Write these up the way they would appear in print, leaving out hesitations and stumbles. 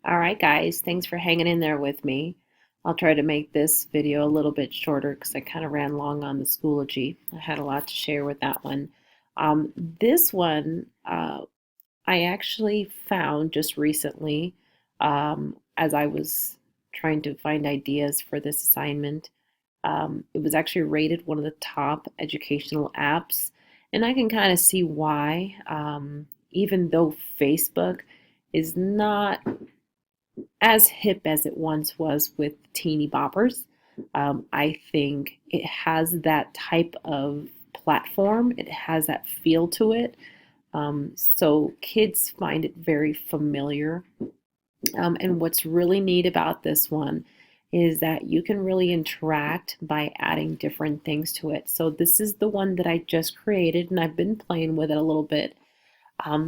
All right, guys, thanks for hanging in there with me. I'll try to make this video a little bit shorter because I kind of ran long on the Schoology. I had a lot to share with that one. This one I actually found just recently as I was trying to find ideas for this assignment. It was actually rated one of the top educational apps, and I can kind of see why. Even though Facebook is not as hip as it once was with teeny boppers. I think it has that type of platform, it has that feel to it. So kids find it very familiar. And what's really neat about this one is that you can really interact by adding different things to it. So this is the one that I just created, and I've been playing with it a little bit.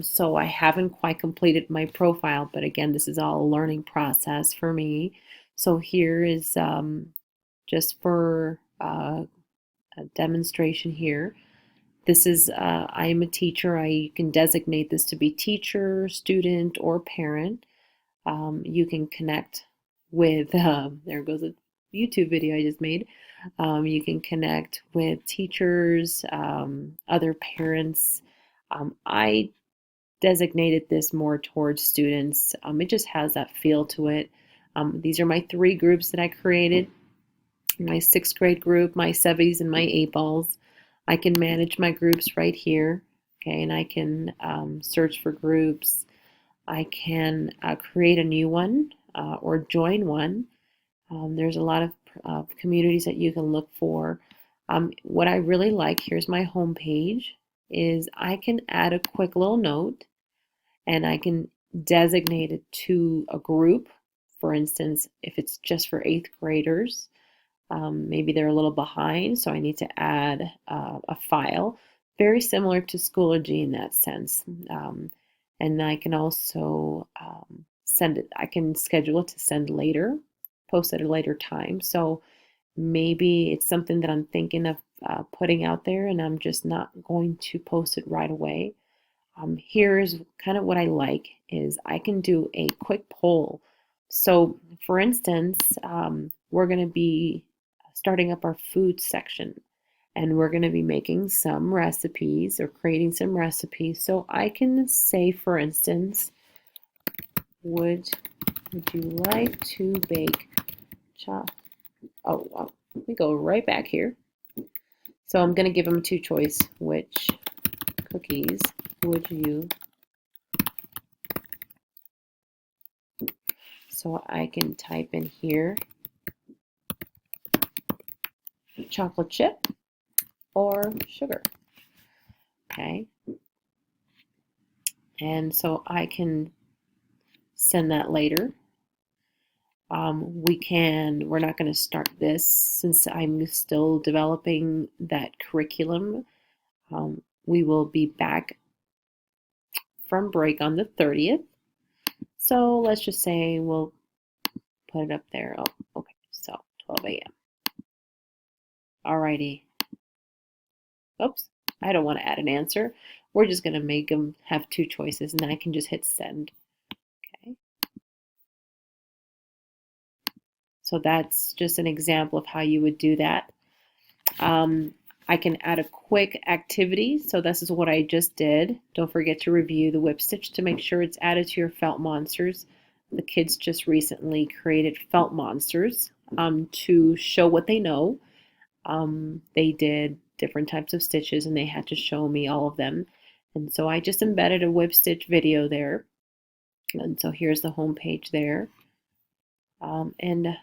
So I haven't quite completed my profile, but again, this is all a learning process for me. So here is just for a demonstration here. This is, I am a teacher. I can designate this to be teacher, student, or parent. You can connect with, there goes a YouTube video I just made. You can connect with teachers, other parents. I designated this more towards students. It just has that feel to it. These are my three groups that I created. My sixth grade group, my sevies, and my eight balls. I can manage my groups right here. Okay, and I can search for groups. I can create a new one or join one. There's a lot of communities that you can look for. What I really like, here's my home page, is I can add a quick little note and I can designate it to a group. For instance, if it's just for eighth graders, maybe they're a little behind, so I need to add a file. Very similar to Schoology in that sense. And I can also send it, I can schedule it to send later, post at a later time. So maybe it's something that I'm thinking of putting out there and I'm just not going to post it right away. Here's kind of what I like is I can do a quick poll. So for instance, we're going to be starting up our food section and we're going to be making some recipes or creating some recipes. So I can say, for instance, would you like to bake chocolate? Oh, let me go right back here. So I'm going to give them two choice. Which cookies would you? So I can type in here chocolate chip or sugar. Okay. And so I can send that later. We're not going to start this since I'm still developing that curriculum. We will be back from break on the 30th. So let's just say we'll put it up there. Oh, okay. So 12 a.m. Alrighty. Oops. I don't want to add an answer. We're just going to make them have two choices and I can just hit send. Okay. So that's just an example of how you would do that. I can add a quick activity. So this is what I just did. Don't forget to review the whip stitch to make sure it's added to your felt monsters. The kids just recently created felt monsters to show what they know. They did different types of stitches and they had to show me all of them. And so I just embedded a whip stitch video there. And so here's the home page there. And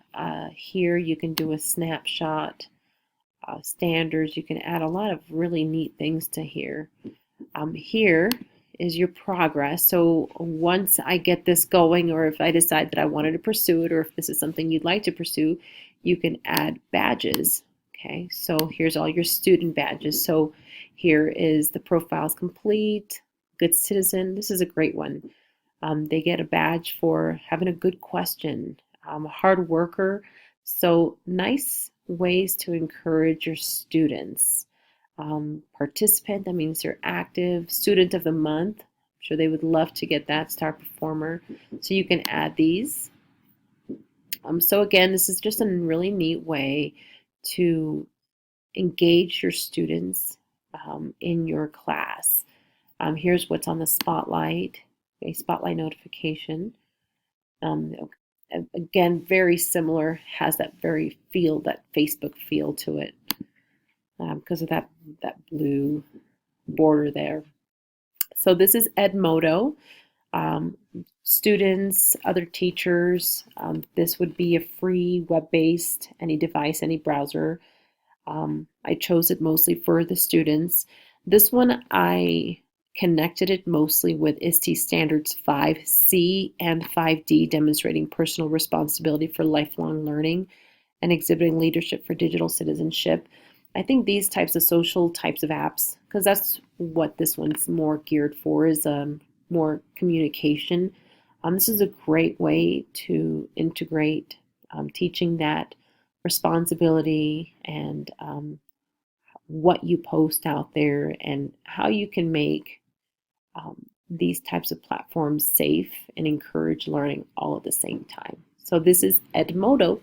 here you can do a snapshot, standards. You can add a lot of really neat things to here. Here is your progress. So once I get this going, or if I decide that I wanted to pursue it, or if this is something you'd like to pursue, you can add badges. Okay, so here's all your student badges. So here is the profiles complete, good citizen. This is a great one. They get a badge for having a good question, a hard worker. So nice ways to encourage your students. Participant, that means you're active. Student of the month, sure they would love to get that star performer. So you can add these. So again, this is just a really neat way to engage your students in your class. Here's what's on the spotlight, a spotlight notification. Um, Again, very similar, has that very feel, that Facebook feel to it because of that blue border there. So this is EdModo. Um, Students, other teachers, this would be a free web-based, any device, any browser. I chose it mostly for the students. This one I connected it mostly with ISTE Standards 5C and 5D, demonstrating personal responsibility for lifelong learning and exhibiting leadership for digital citizenship. I think these types of social types of apps, because that's what this one's more geared for, is more communication. This is a great way to integrate teaching that responsibility and what you post out there and how you can make these types of platforms safe and encourage learning all at the same time. So this is EdModo.